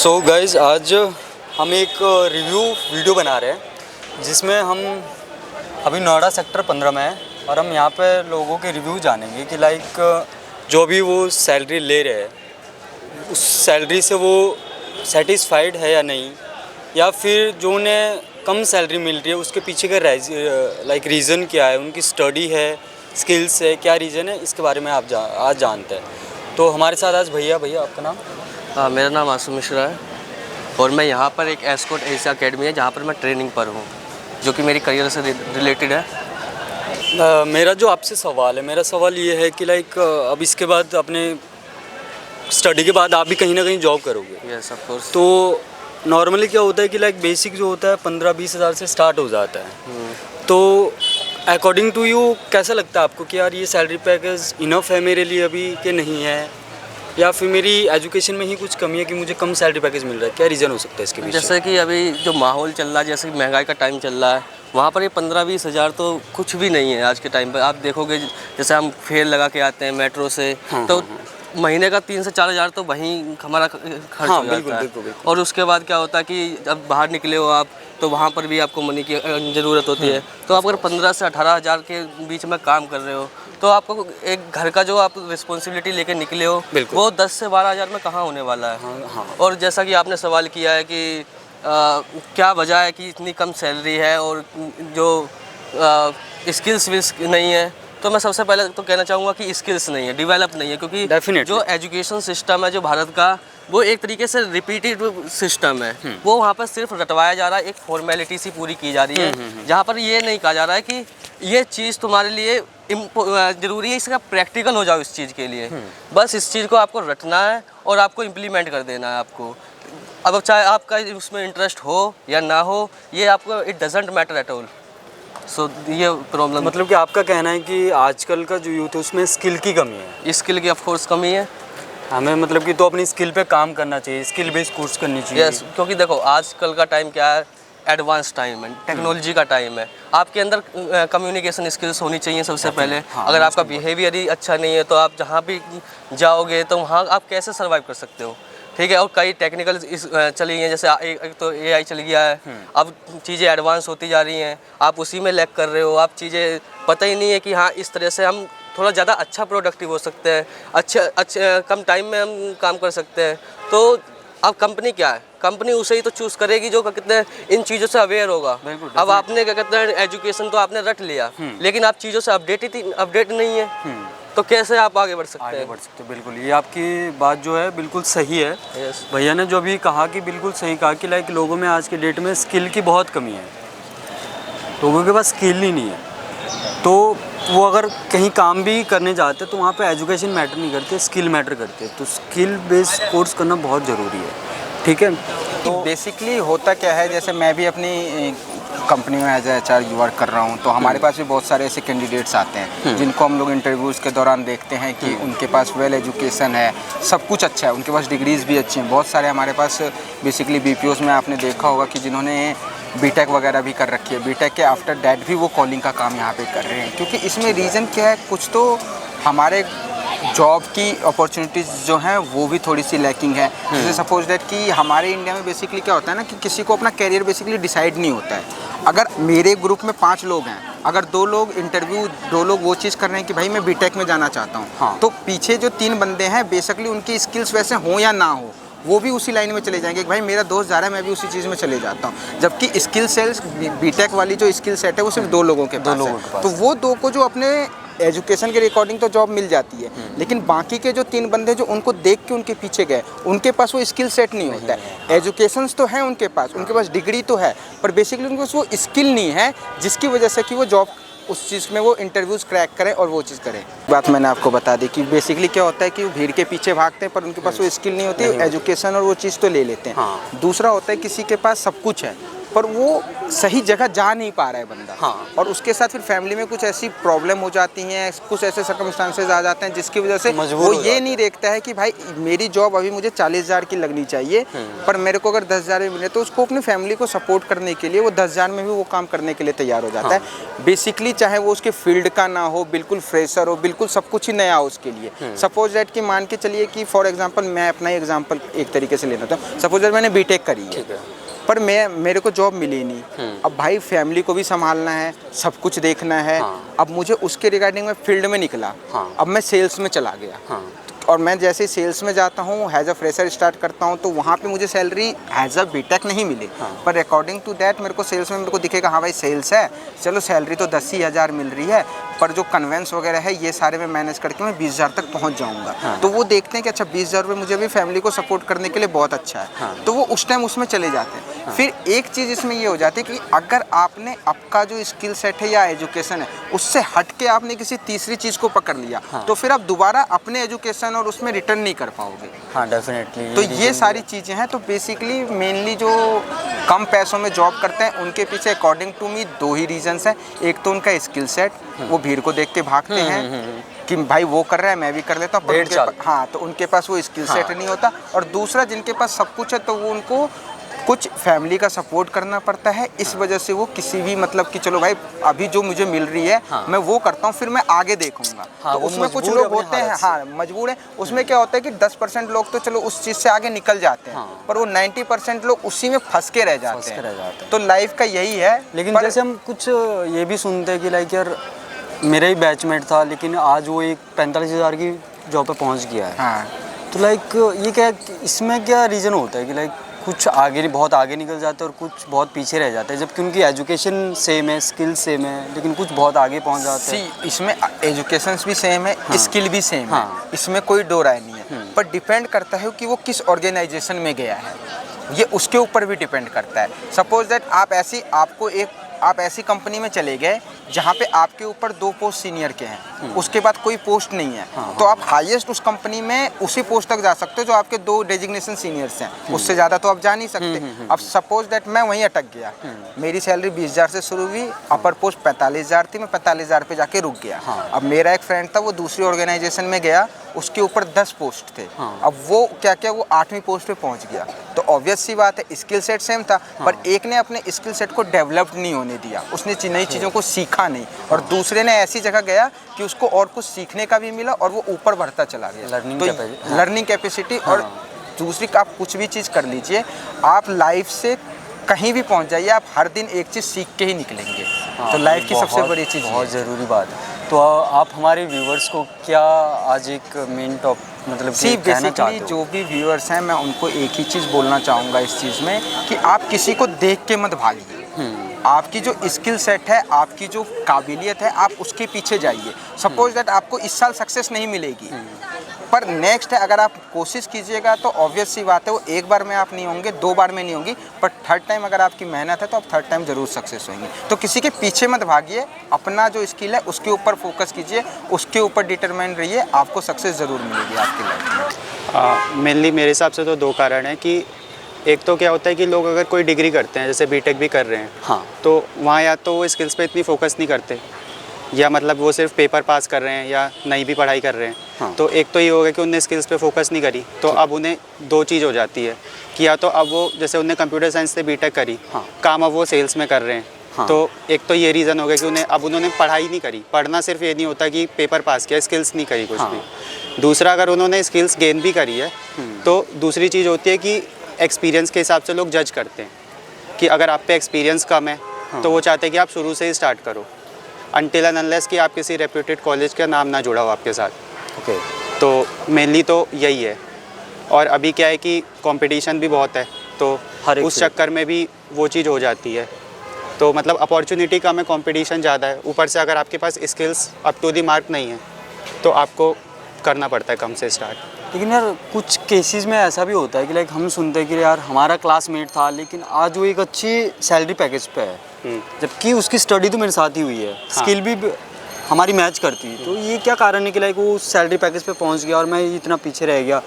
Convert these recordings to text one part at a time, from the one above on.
So guys आज हम एक रिव्यू वीडियो बना रहे हैं जिसमें हम अभी नोएडा सेक्टर 15 में हैं और हम यहाँ पे लोगों के रिव्यू जानेंगे कि लाइक जो भी वो सैलरी ले रहे हैं उस सैलरी से वो सेटिस्फाइड है या नहीं, या फिर जो उन्हें कम सैलरी मिल रही है उसके पीछे का लाइक रीज़न क्या है, उनकी स्टडी है, स्किल्स है, क्या रीज़न है, इसके बारे में आप आज जानते हैं। तो हमारे साथ आज भैया आपका नाम? मेरा नाम आसू मिश्रा है और मैं यहाँ पर एक एस्कॉर्ट एशिया अकेडमी है जहाँ पर मैं ट्रेनिंग पर हूँ, जो कि मेरी करियर से रिलेटेड है। मेरा जो आपसे सवाल है, मेरा सवाल ये है कि लाइक अब इसके बाद अपने स्टडी के बाद आप भी कहीं ना कहीं जॉब करोगे। Yes of course. तो नॉर्मली क्या होता है कि लाइक बेसिक जो होता है 15-20 हज़ार से स्टार्ट हो जाता है। तो अकॉर्डिंग टू यू कैसा लगता है आपको कि यार ये सैलरी पैकेज इनफ है मेरे लिए अभी कि नहीं है, या फिर मेरी एजुकेशन में ही कुछ कमी है कि मुझे कम सैलरी पैकेज मिल रहा है? क्या रीज़न हो सकता है इसके पीछे? जैसे कि अभी जो माहौल चल रहा है, जैसे कि महंगाई का टाइम चल रहा है, वहाँ पर ये 15-20 हज़ार तो कुछ भी नहीं है आज के टाइम पर। आप देखोगे जैसे हम फेयर लगा के आते हैं मेट्रो से, तो महीने का 3 से 4 हज़ार तो वहीं हमारा खर्च हो जाता है। और उसके बाद क्या होता है कि जब बाहर निकले हो आप तो वहाँ पर भी आपको मनी की ज़रूरत होती है। तो आप अगर 15 से 18 हज़ार के बीच में काम कर रहे हो तो आपको एक घर का जो आप रिस्पॉन्सिबिलिटी लेके निकले हो वो 10 से 12 हज़ार में कहाँ होने वाला है। और जैसा कि आपने सवाल किया है कि क्या वजह है कि इतनी कम सैलरी है और जो स्किल्स नहीं है, तो मैं सबसे पहले तो कहना चाहूँगा कि स्किल्स नहीं है, डेवलप नहीं है, क्योंकि जो एजुकेशन सिस्टम है जो भारत का, वो एक तरीके से रिपीटेड सिस्टम है। वो वहाँ पर सिर्फ रटवाया जा रहा है, एक फॉर्मेलिटी सी पूरी की जा रही है, जहाँ पर ये नहीं कहा जा रहा है कि ये चीज़ तुम्हारे लिए ज़रूरी है, इसका प्रैक्टिकल हो जाओ इस चीज़ के लिए। बस इस चीज़ को आपको रटना है और आपको इम्प्लीमेंट कर देना है आपको। अब चाहे आपका उसमें इंटरेस्ट हो या ना हो, ये आपको it doesn't matter at all. So ये प्रॉब्लम, मतलब कि आपका कहना है कि आजकल का जो यूथ है उसमें स्किल की कमी है। स्किल की ऑफ कोर्स कमी है। हमें मतलब कि तो अपनी स्किल पे काम करना चाहिए, स्किल बेस्ड कोर्स करनी चाहिए। यस, क्योंकि देखो आजकल का टाइम क्या है, एडवांस टाइम है, टेक्नोलॉजी का टाइम है। आपके अंदर कम्युनिकेशन स्किल्स होनी चाहिए सबसे पहले। अगर आपका बिहेवियर ही अच्छा नहीं है तो आप जहाँ भी जाओगे तो वहाँ आप कैसे सर्वाइव कर सकते हो? ठीक है। और कई टेक्निकल चली गई हैं, जैसे एक तो AI चल गया है, अब चीज़ें एडवांस होती जा रही हैं, आप उसी में लैग कर रहे हो। आप चीज़ें पता ही नहीं है कि हाँ इस तरह से हम थोड़ा ज़्यादा अच्छा प्रोडक्टिव हो सकते हैं, अच्छे कम टाइम में हम काम कर सकते हैं। तो अब कंपनी क्या है, कंपनी उसे ही तो चूज़ करेगी जो कहते हैं इन चीज़ों से अवेयर होगा। अब आपने क्या कहते हैं एजुकेशन तो आपने रट लिया, लेकिन आप चीज़ों से अपडेट नहीं है, तो कैसे आप आगे बढ़ सकते हैं? बिल्कुल, ये आपकी बात जो है बिल्कुल सही है। भैया ने जो भी कहा कि बिल्कुल सही कहा कि लाइक लोगों में आज के डेट में स्किल की बहुत कमी है, लोगों के पास स्किल ही नहीं है। तो वो अगर कहीं काम भी करने जाते तो वहाँ पे एजुकेशन मैटर नहीं करते, स्किल मैटर करते। तो स्किल बेस्ड कोर्स करना बहुत ज़रूरी है। ठीक है। तो बेसिकली होता क्या है, जैसे मैं भी अपनी कंपनी में एज HR वर्क कर रहा हूँ, तो हमारे पास भी बहुत सारे ऐसे कैंडिडेट्स आते हैं जिनको हम लोग इंटरव्यूज़ के दौरान देखते हैं कि उनके पास वेल एजुकेशन है, सब कुछ अच्छा है, उनके पास डिग्रीज़ भी अच्छी हैं। बहुत सारे हमारे पास बेसिकली BPOs में आपने देखा होगा कि जिन्होंने BTech वगैरह भी कर रखी है, BTech के आफ्टर डैट भी वो कॉलिंग का काम यहाँ पे कर रहे हैं। क्योंकि इसमें रीज़न क्या है, कुछ तो हमारे जॉब की अपॉर्चुनिटीज़ जो हैं वो भी थोड़ी सी लैकिंग है। जैसे सपोज दैट कि हमारे इंडिया में बेसिकली क्या होता है ना कि किसी को अपना कैरियर बेसिकली डिसाइड नहीं होता है। अगर मेरे ग्रुप में 5 लोग हैं, अगर 2 लोग वो चीज़ कर रहे हैं कि भाई मैं BTech में जाना चाहता हूँ, तो पीछे जो 3 बंदे हैं बेसिकली उनकी स्किल्स वैसे हों या ना हो, वो भी उसी लाइन में चले जाएंगे कि भाई मेरा दोस्त जा रहा है, मैं भी उसी चीज़ में चले जाता हूँ। जबकि स्किल सेल्स BTech वाली जो स्किल सेट है वो सिर्फ 2 लोगों के पास है। तो वो 2 को जो अपने एजुकेशन के रिकॉर्डिंग तो जॉब मिल जाती है, लेकिन बाकी के जो 3 बंदे जो उनको देख के उनके पीछे गए, उनके पास वो स्किल सेट नहीं होता है। एजुकेशंस तो है उनके पास डिग्री तो है, पर बेसिकली उनके पास वो स्किल नहीं है, जिसकी वजह से कि वो जॉब उस चीज़ में वो इंटरव्यूज़ क्रैक करें और वो चीज़ करें। बात मैंने आपको बता दी कि बेसिकली क्या होता है कि वो भीड़ के पीछे भागते हैं पर उनके पास वो स्किल नहीं होती, एजुकेशन और वो चीज़ तो ले लेते हैं। दूसरा होता है किसी के पास सब कुछ है पर वो सही जगह जा नहीं पा रहा है बंदा। हाँ। और उसके साथ फिर फैमिली में कुछ ऐसी प्रॉब्लम हो जाती हैं, कुछ ऐसे सर्कमस्टांसेस आ जाते हैं जिसकी वजह से मजबूर वो हो ये जाता नहीं देखता है कि भाई मेरी जॉब अभी मुझे 40,000 की लगनी चाहिए, पर मेरे को अगर 10,000 में मिले तो उसको अपनी फैमिली को सपोर्ट करने के लिए वो 10,000 में भी वो काम करने के लिए तैयार हो जाता है। बेसिकली चाहे वो उसके फील्ड का ना हो, बिल्कुल फ्रेशर हो, बिल्कुल सब कुछ ही नया हो उसके लिए। सपोज दैट कि मान के चलिए कि फॉर एग्जांपल मैं अपना एग्जांपल एक तरीके से लेना था, सपोज दैट मैंने बीटेक करी है, पर मेरे को जॉब मिली नहीं। अब भाई फैमिली को भी संभालना है, सब कुछ देखना है। अब मुझे उसके रिगार्डिंग में फील्ड में निकला, अब मैं सेल्स में चला गया। और मैं जैसे ही सेल्स में जाता हूँ, एज अ फ्रेशर स्टार्ट करता हूँ, तो वहाँ पे मुझे सैलरी एज अ बीटेक नहीं मिली। पर अकॉर्डिंग टू दैट मेरे को सेल्स में मेरे को दिखेगा हाँ भाई सेल्स है, चलो सैलरी तो 10,000 मिल रही है, पर जो कन्वेंस वगैरह है ये सारे मैं मैनेज करके मैं 20,000 तक पहुँच जाऊँगा। तो वो देखते हैं कि अच्छा 20,000 रुपये मुझे भी फैमिली को सपोर्ट करने के लिए बहुत अच्छा है, तो वो उस टाइम उसमें चले जाते हैं। फिर एक चीज़ इसमें ये हो जाती है कि अगर आपने आपका जो स्किल सेट है या एजुकेशन है उससे हट के आपने किसी तीसरी चीज़ को पकड़ लिया, तो फिर आप दोबारा अपने एजुकेशन और उसमें रिटर्न नहीं कर पाओगे। हाँ डेफिनेटली। तो ये सारी चीज़ें हैं। तो बेसिकली मेनली जो कम पैसों में जॉब करते हैं उनके पीछे अकॉर्डिंग टू मी 2 ही रीजंस हैं। एक तो उनका स्किल सेट, वो भीड़ को देख के भागते हैं कि भाई वो कर रहा है मैं भी कर लेता हूँ, हाँ, तो उनके पास वो स्किल सेट नहीं होता। और दूसरा जिनके पास सब कुछ है तो वो उनको कुछ फैमिली का सपोर्ट करना पड़ता है, इस वजह से वो किसी भी मतलब कि चलो भाई अभी जो मुझे मिल रही है मैं वो करता हूँ, फिर मैं आगे देखूंगा। तो उसमें कुछ लोग होते हैं हाँ मजबूर है। उसमें क्या होता है कि 10% लोग तो चलो उस चीज़ से आगे निकल जाते हैं, पर वो 90% लोग उसी में फंस के रह जाते हैं। तो लाइफ का यही है। लेकिन जैसे हम कुछ ये भी सुनते हैं कि लाइक यार मेरा ही बैचमेट था लेकिन आज वो एक 45,000 की जॉब पे पहुंच गया है। हाँ। तो लाइक ये क्या, इसमें क्या रीज़न होता है कि लाइक कुछ आगे बहुत आगे निकल जाते हैं और कुछ बहुत पीछे रह जाते हैं, जबकि उनकी एजुकेशन सेम है, स्किल सेम है, लेकिन कुछ बहुत आगे पहुंच जाते हैं। इसमें एजुकेशन भी सेम है, स्किल भी सेम है, इसमें कोई दो राय नहीं है। पर डिपेंड करता है कि वो किस ऑर्गेनाइजेशन में गया है, ये उसके ऊपर भी डिपेंड करता है। सपोज दैट आप ऐसी कंपनी में चले गए जहाँ पे आपके ऊपर 2 पोस्ट सीनियर के हैं, उसके बाद कोई पोस्ट नहीं है, तो आप हाईएस्ट उस कंपनी में उसी पोस्ट तक जा सकते हो जो आपके 2 डेजिग्नेशन सीनियर्स हैं, उससे ज़्यादा तो आप जा नहीं सकते। अब सपोज दैट मैं वहीं अटक गया, मेरी सैलरी 20,000 से शुरू हुई, अपर पोस्ट 45,000 थी, मैं 45,000 पे जाके रुक गया। अब मेरा एक फ्रेंड था वो दूसरी ऑर्गेनाइजेशन में गया, उसके ऊपर 10 पोस्ट थे, अब वो क्या वो 8वीं पोस्ट पे पहुंच गया। तो ऑब्वियस सी बात है स्किल सेट सेम था, पर एक ने अपने स्किल सेट को डेवलप नहीं होने दिया, उसने नई चीज़ों को सीखा नहीं, और दूसरे ने ऐसी जगह गया कि उसको और कुछ सीखने का भी मिला और वो ऊपर बढ़ता चला गया। Learning capacity. और दूसरी आप कुछ भी चीज़ कर लीजिए, आप लाइफ से कहीं भी पहुंच जाइए, आप हर दिन एक चीज़ सीख के ही निकलेंगे। तो लाइफ की सबसे बड़ी चीज़ बहुत ज़रूरी बात है। तो आप हमारे व्यूवर्स को क्या आज एक मेन टॉप मतलब बेसिकली जो भी व्यूअर्स हैं मैं उनको एक ही चीज़ बोलना चाहूँगा इस चीज़ में कि आप किसी को देख के मत भागिए। आपकी जो स्किल सेट है, आपकी जो काबिलियत है, आप उसके पीछे जाइए। सपोज दैट आपको इस साल सक्सेस नहीं मिलेगी, पर नेक्स्ट है अगर आप कोशिश कीजिएगा तो ऑब्वियस सी बात है वो एक बार में आप नहीं होंगे, 2 बार में नहीं होंगी, पर थर्ड टाइम अगर आपकी मेहनत है तो आप थर्ड टाइम ज़रूर सक्सेस होंगे। तो किसी के पीछे मत भागिए, अपना जो स्किल है उसके ऊपर फोकस कीजिए, उसके ऊपर डिटरमाइंड रहिए, आपको सक्सेस ज़रूर मिलेगी आपकी लाइफ में। मेनली मेरे हिसाब से तो 2 कारण हैं कि एक तो क्या होता है कि लोग अगर कोई डिग्री करते हैं, जैसे बीटेक भी कर रहे हैं, तो वहाँ या तो वो स्किल्स पे इतनी फोकस नहीं करते, या मतलब वो सिर्फ पेपर पास कर रहे हैं या नई भी पढ़ाई कर रहे हैं। तो एक तो ये हो गया कि उन्हें स्किल्स पे फोकस नहीं करी, तो अब उन्हें 2 चीज़ हो जाती है कि या तो अब वो जैसे उन्हें कंप्यूटर साइंस से बीटेक करी, काम अब वो सेल्स में कर रहे हैं, तो एक तो ये रीज़न हो गया कि उन्होंने पढ़ाई नहीं करी। पढ़ना सिर्फ ये नहीं होता कि पेपर पास किया, स्किल्स नहीं करी कुछ भी। दूसरा, अगर उन्होंने स्किल्स गेन भी करी है तो दूसरी चीज़ होती है कि एक्सपीरियंस के हिसाब से लोग जज करते हैं कि अगर आप पे एक्सपीरियंस कम है तो वो चाहते हैं कि आप शुरू से ही स्टार्ट करो, अनटिल एंड अनलेस कि आप किसी रेप्यूटेड कॉलेज का नाम ना जुड़ा हो आपके साथ। तो मेनली तो यही है। और अभी क्या है कि कंपटीशन भी बहुत है, तो उस चक्कर में भी वो चीज़ हो जाती है। तो मतलब अपॉर्चुनिटी कम है, कंपटीशन ज़्यादा है, ऊपर से अगर आपके पास skills up to the mark नहीं है तो आपको करना पड़ता है कम से स्टार्ट। लेकिन यार कुछ केसेस में ऐसा भी होता है कि लाइक हम सुनते हैं कि यार हमारा क्लासमेट था लेकिन आज वो एक अच्छी सैलरी पैकेज पे है, जबकि उसकी स्टडी तो मेरे साथ ही हुई है, स्किल भी हमारी मैच करती है। तो ये क्या कारण है कि लाइक वो सैलरी पैकेज पे पहुंच गया और मैं इतना पीछे रह गया?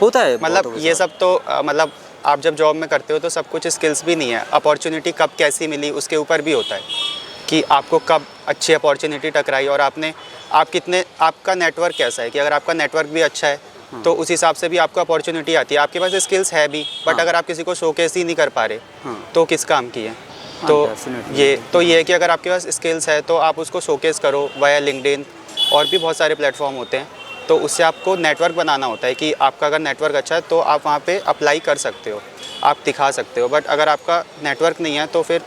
होता है मतलब ये सब तो मतलब आप जब जॉब में करते हो तो सब कुछ स्किल्स भी नहीं है, अपॉर्चुनिटी कब कैसी मिली उसके ऊपर भी होता है कि आपको कब अच्छी अपॉर्चुनिटी टकराई और आपका नेटवर्क कैसा है कि अगर आपका नेटवर्क भी अच्छा है तो उस हिसाब से भी आपको अपॉर्चुनिटी आती है। आपके पास स्किल्स है भी बट अगर आप किसी को शोकेस ही नहीं कर पा रहे तो किस काम की है। तो ये है कि अगर आपके पास स्किल्स है तो आप उसको शोकेस करो वाया लिंक्डइन और भी बहुत सारे प्लेटफॉर्म होते हैं। तो उससे आपको नेटवर्क बनाना होता है कि आपका अगर नेटवर्क अच्छा है तो आप वहाँ पे अप्लाई कर सकते हो, आप दिखा सकते हो। बट अगर आपका नेटवर्क नहीं है तो फिर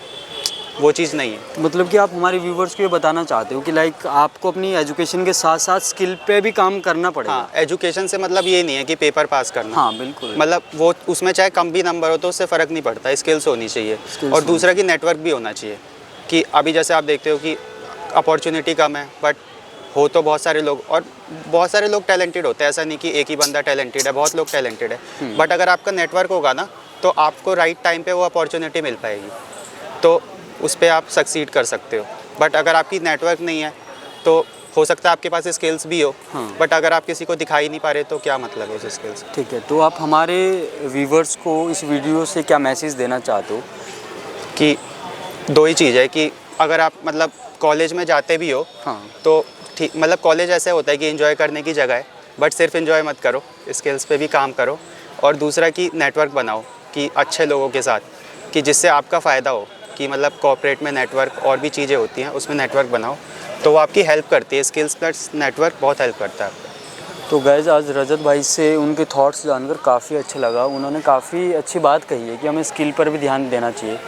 वो चीज़ नहीं है। मतलब कि आप हमारे व्यूवर्स को ये बताना चाहते हो कि लाइक आपको अपनी एजुकेशन के साथ साथ स्किल पे भी काम करना पड़ेगा। हाँ, एजुकेशन से मतलब ये नहीं है कि पेपर पास करना। हाँ बिल्कुल, मतलब वो उसमें चाहे कम भी नंबर हो तो उससे फ़र्क नहीं पड़ता, स्किल्स होनी चाहिए। और दूसरा कि नेटवर्क भी होना चाहिए कि अभी जैसे आप देखते हो कि अपॉर्चुनिटी कम है बट हो तो बहुत सारे लोग, और बहुत सारे लोग टैलेंटेड होते हैं। ऐसा नहीं कि एक ही बंदा टैलेंटेड है, बहुत लोग टैलेंटेड है। बट अगर आपका नेटवर्क होगा ना तो आपको राइट टाइम पे वो अपॉर्चुनिटी मिल पाएगी, तो उस पर आप सक्सीड कर सकते हो। बट अगर आपकी नेटवर्क नहीं है तो हो सकता है आपके पास स्किल्स भी हो बट अगर आप किसी को दिखा ही नहीं पा रहे तो क्या मतलब है उस स्किल्स। ठीक है, तो आप हमारे व्यूवर्स को इस वीडियो से क्या मैसेज देना चाहते हो? कि दो ही चीज़ है कि अगर आप मतलब कॉलेज में जाते भी हो तो ठीक, मतलब कॉलेज ऐसे होता है कि एंजॉय करने की जगह है बट सिर्फ एंजॉय मत करो, स्किल्स पे भी काम करो। और दूसरा कि नेटवर्क बनाओ कि अच्छे लोगों के साथ कि जिससे आपका फ़ायदा हो, कि मतलब कॉर्पोरेट में नेटवर्क और भी चीज़ें होती हैं उसमें नेटवर्क बनाओ तो वो आपकी हेल्प करती है। स्किल्स प्लस नेटवर्क बहुत हेल्प करता है आपको। तो गाइज़ आज रजत भाई से उनके थॉट्स जानकर काफ़ी अच्छा लगा। उन्होंने काफ़ी अच्छी बात कही है कि हमें स्किल पर भी ध्यान देना चाहिए।